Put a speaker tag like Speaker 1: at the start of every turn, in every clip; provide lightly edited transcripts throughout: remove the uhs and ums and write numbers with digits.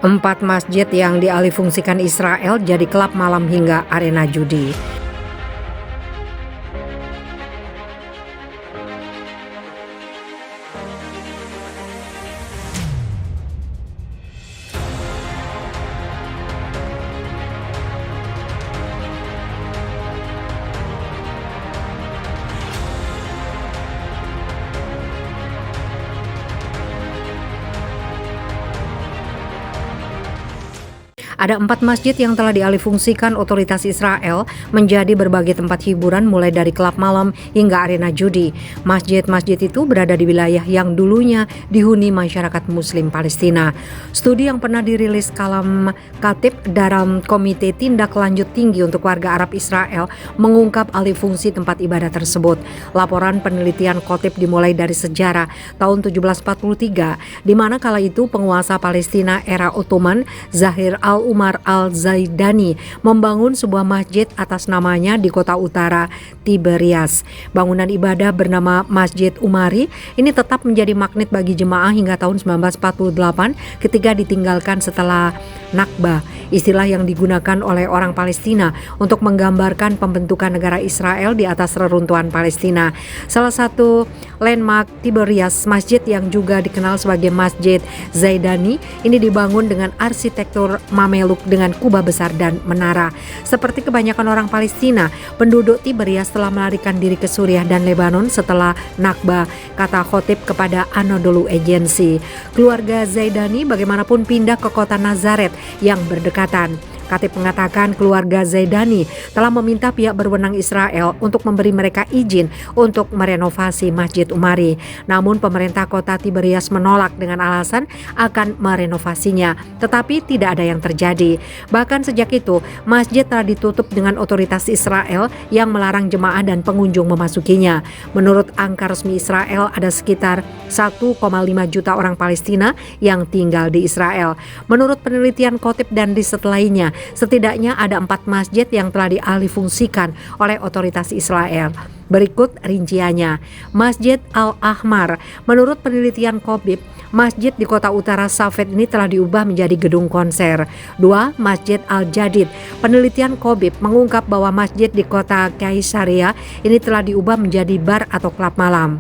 Speaker 1: 4 masjid yang dialihfungsikan Israel jadi klub malam hingga arena judi. Ada 4 masjid yang telah dialihfungsikan otoritas Israel menjadi berbagai tempat hiburan mulai dari klub malam hingga arena judi. Masjid-masjid itu berada di wilayah yang dulunya dihuni masyarakat Muslim Palestina. Studi yang pernah dirilis Kalam Khatib dalam Komite Tindak Lanjut Tinggi untuk Warga Arab Israel mengungkap alih fungsi tempat ibadah tersebut. Laporan penelitian Khatib dimulai dari sejarah tahun 1743, di mana kala itu penguasa Palestina era Ottoman Zahir Umar al-Zaidani membangun sebuah masjid atas namanya di kota utara Tiberias. Bangunan ibadah bernama Masjid Umari ini tetap menjadi magnet bagi jemaah hingga tahun 1948 ketika ditinggalkan setelah Nakba, istilah yang digunakan oleh orang Palestina untuk menggambarkan pembentukan negara Israel di atas reruntuhan Palestina. Salah satu landmark Tiberias, masjid yang juga dikenal sebagai Masjid Zaidani, ini dibangun dengan arsitektur Mameluk dengan kubah besar dan menara. Seperti kebanyakan orang Palestina, penduduk Tiberias telah melarikan diri ke Suriah dan Lebanon setelah Nakba, kata Khatib kepada Anadolu Agency. Keluarga Zaidani bagaimanapun pindah ke kota Nazaret yang berdekatan. Khatib mengatakan keluarga Zaidani telah meminta pihak berwenang Israel untuk memberi mereka izin untuk merenovasi Masjid Umari. Namun pemerintah kota Tiberias menolak dengan alasan akan merenovasinya, tetapi tidak ada yang terjadi. Bahkan sejak itu, masjid telah ditutup dengan otoritas Israel yang melarang jemaah dan pengunjung memasukinya. Menurut angka resmi Israel, ada sekitar 1,5 juta orang Palestina yang tinggal di Israel. Menurut penelitian Khatib dan riset lainnya, setidaknya ada 4 masjid yang telah dialihfungsikan oleh otoritas Israel. Berikut rinciannya. Masjid Al-Ahmar, menurut penelitian Khatib, masjid di kota utara Safed ini telah diubah menjadi gedung konser. 2. Masjid Al-Jadid, penelitian Khatib mengungkap bahwa masjid di kota Kaisaria ini telah diubah menjadi bar atau klub malam.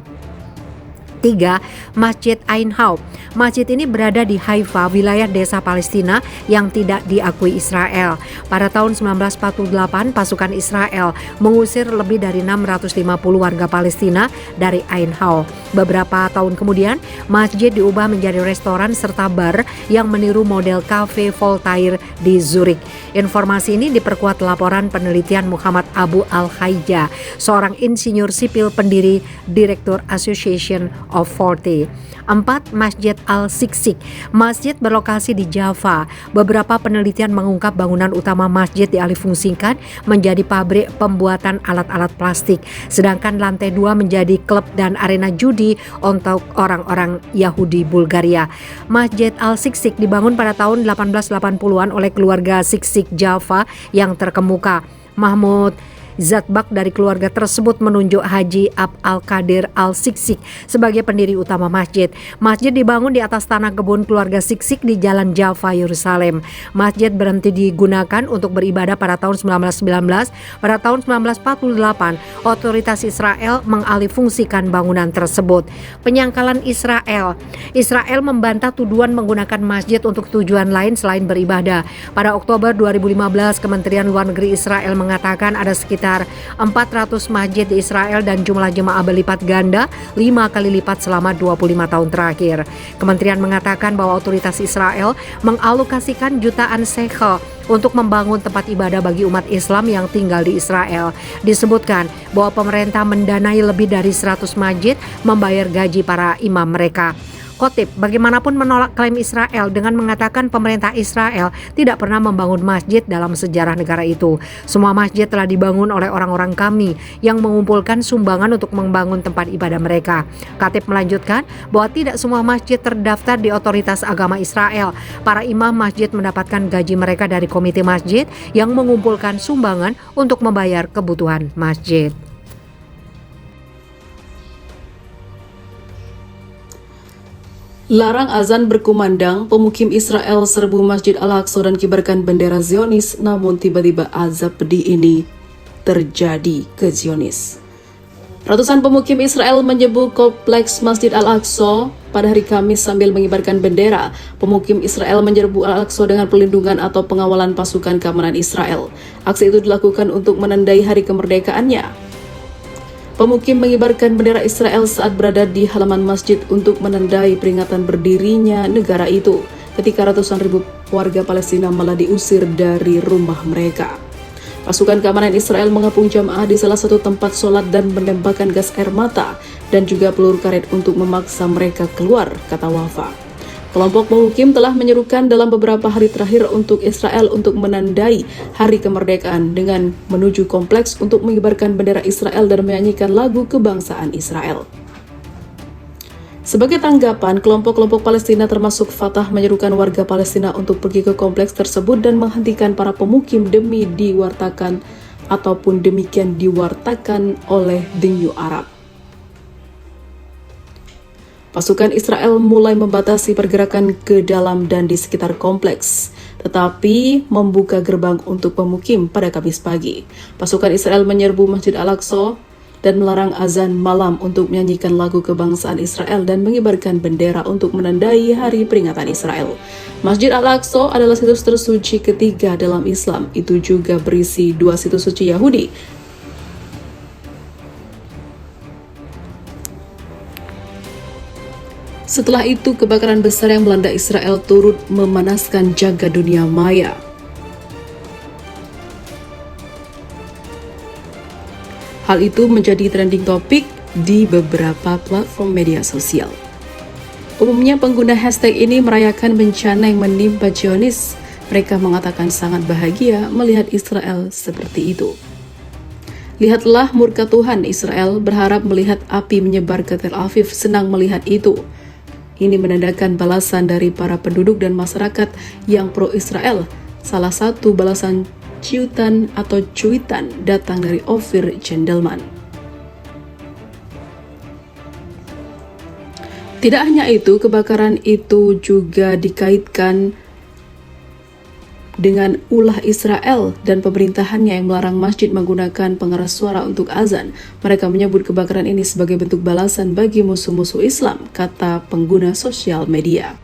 Speaker 1: 3. Masjid Ain Haub. Masjid ini berada di Haifa, wilayah desa Palestina yang tidak diakui Israel. Pada tahun 1948, pasukan Israel mengusir lebih dari 650 warga Palestina dari Ain Haub. Beberapa tahun kemudian, masjid diubah menjadi restoran serta bar yang meniru model Cafe Voltaire di Zurich. Informasi ini diperkuat laporan penelitian Muhammad Abu Al-Haija, seorang insinyur sipil pendiri Direktur Association of 40. 4. Masjid Al-Siksik. Masjid berlokasi di Java. Beberapa penelitian mengungkap bangunan utama masjid dialihfungsikan menjadi pabrik pembuatan alat-alat plastik, sedangkan lantai 2 menjadi klub dan arena judi untuk orang-orang Yahudi Bulgaria. Masjid Al-Siksik dibangun pada tahun 1880-an oleh keluarga Siksik Java yang terkemuka. Mahmud Zatbak dari keluarga tersebut menunjuk Haji Abd Al-Qadir Al-Siksik sebagai pendiri utama masjid. Masjid dibangun di atas tanah kebun keluarga Siksik di Jalan Jaffa, Yerusalem. Masjid berhenti digunakan untuk beribadah pada tahun 1919. Pada tahun 1948, otoritas Israel mengalihfungsikan bangunan tersebut. Penyangkalan Israel. Israel membantah tuduhan menggunakan masjid untuk tujuan lain selain beribadah. Pada Oktober 2015, Kementerian Luar Negeri Israel mengatakan ada sekitar 400 masjid di Israel dan jumlah jemaah berlipat ganda 5 kali lipat selama 25 tahun terakhir. Kementerian mengatakan bahwa otoritas Israel mengalokasikan jutaan shekel untuk membangun tempat ibadah bagi umat Islam yang tinggal di Israel. Disebutkan bahwa pemerintah mendanai lebih dari 100 masjid membayar gaji para imam mereka. Khatib bagaimanapun menolak klaim Israel dengan mengatakan pemerintah Israel tidak pernah membangun masjid dalam sejarah negara itu. Semua masjid telah dibangun oleh orang-orang kami yang mengumpulkan sumbangan untuk membangun tempat ibadah mereka. Khatib melanjutkan bahwa tidak semua masjid terdaftar di otoritas agama Israel. Para imam masjid mendapatkan gaji mereka dari komite masjid yang mengumpulkan sumbangan untuk membayar kebutuhan masjid.
Speaker 2: Larang azan berkumandang, pemukim Israel serbu Masjid Al-Aqsa dan kibarkan bendera Zionis, namun tiba-tiba azab pedih ini terjadi ke Zionis. Ratusan pemukim Israel menyerbu kompleks Masjid Al-Aqsa pada hari Kamis sambil mengibarkan bendera. Pemukim Israel menyerbu Al-Aqsa dengan perlindungan atau pengawalan pasukan keamanan Israel. Aksi itu dilakukan untuk menandai hari kemerdekaannya. Pemukim mengibarkan bendera Israel saat berada di halaman masjid untuk menandai peringatan berdirinya negara itu, ketika ratusan ribu warga Palestina malah diusir dari rumah mereka. Pasukan keamanan Israel mengepung jamaah di salah satu tempat sholat dan menembakkan gas air mata dan juga peluru karet untuk memaksa mereka keluar, kata Wafa. Kelompok pemukim telah menyerukan dalam beberapa hari terakhir untuk Israel untuk menandai hari kemerdekaan dengan menuju kompleks untuk mengibarkan bendera Israel dan menyanyikan lagu kebangsaan Israel. Sebagai tanggapan, kelompok-kelompok Palestina termasuk Fatah menyerukan warga Palestina untuk pergi ke kompleks tersebut dan menghentikan para pemukim demi diwartakan ataupun demikian diwartakan oleh The New Arab. Pasukan Israel mulai membatasi pergerakan ke dalam dan di sekitar kompleks, tetapi membuka gerbang untuk pemukim pada Kamis pagi. Pasukan Israel menyerbu Masjid Al-Aqsa dan melarang azan malam untuk menyanyikan lagu kebangsaan Israel dan mengibarkan bendera untuk menandai hari peringatan Israel. Masjid Al-Aqsa adalah situs tersuci ketiga dalam Islam. Itu juga berisi 2 situs suci Yahudi. Setelah itu, kebakaran besar yang melanda Israel turut memanaskan jagat dunia maya. Hal itu menjadi trending topik di beberapa platform media sosial. Umumnya pengguna hashtag ini merayakan bencana yang menimpa Zionis. Mereka mengatakan sangat bahagia melihat Israel seperti itu. Lihatlah murka Tuhan, Israel berharap melihat api menyebar ke Tel Aviv, senang melihat itu. Ini menandakan balasan dari para penduduk dan masyarakat yang pro-Israel. Salah satu balasan cuitan datang dari Ophir Gendelman. Tidak hanya itu, kebakaran itu juga dikaitkan dengan ulah Israel dan pemerintahannya yang melarang masjid menggunakan pengeras suara untuk azan. Mereka menyebut kebakaran ini sebagai bentuk balasan bagi musuh-musuh Islam, kata pengguna sosial media.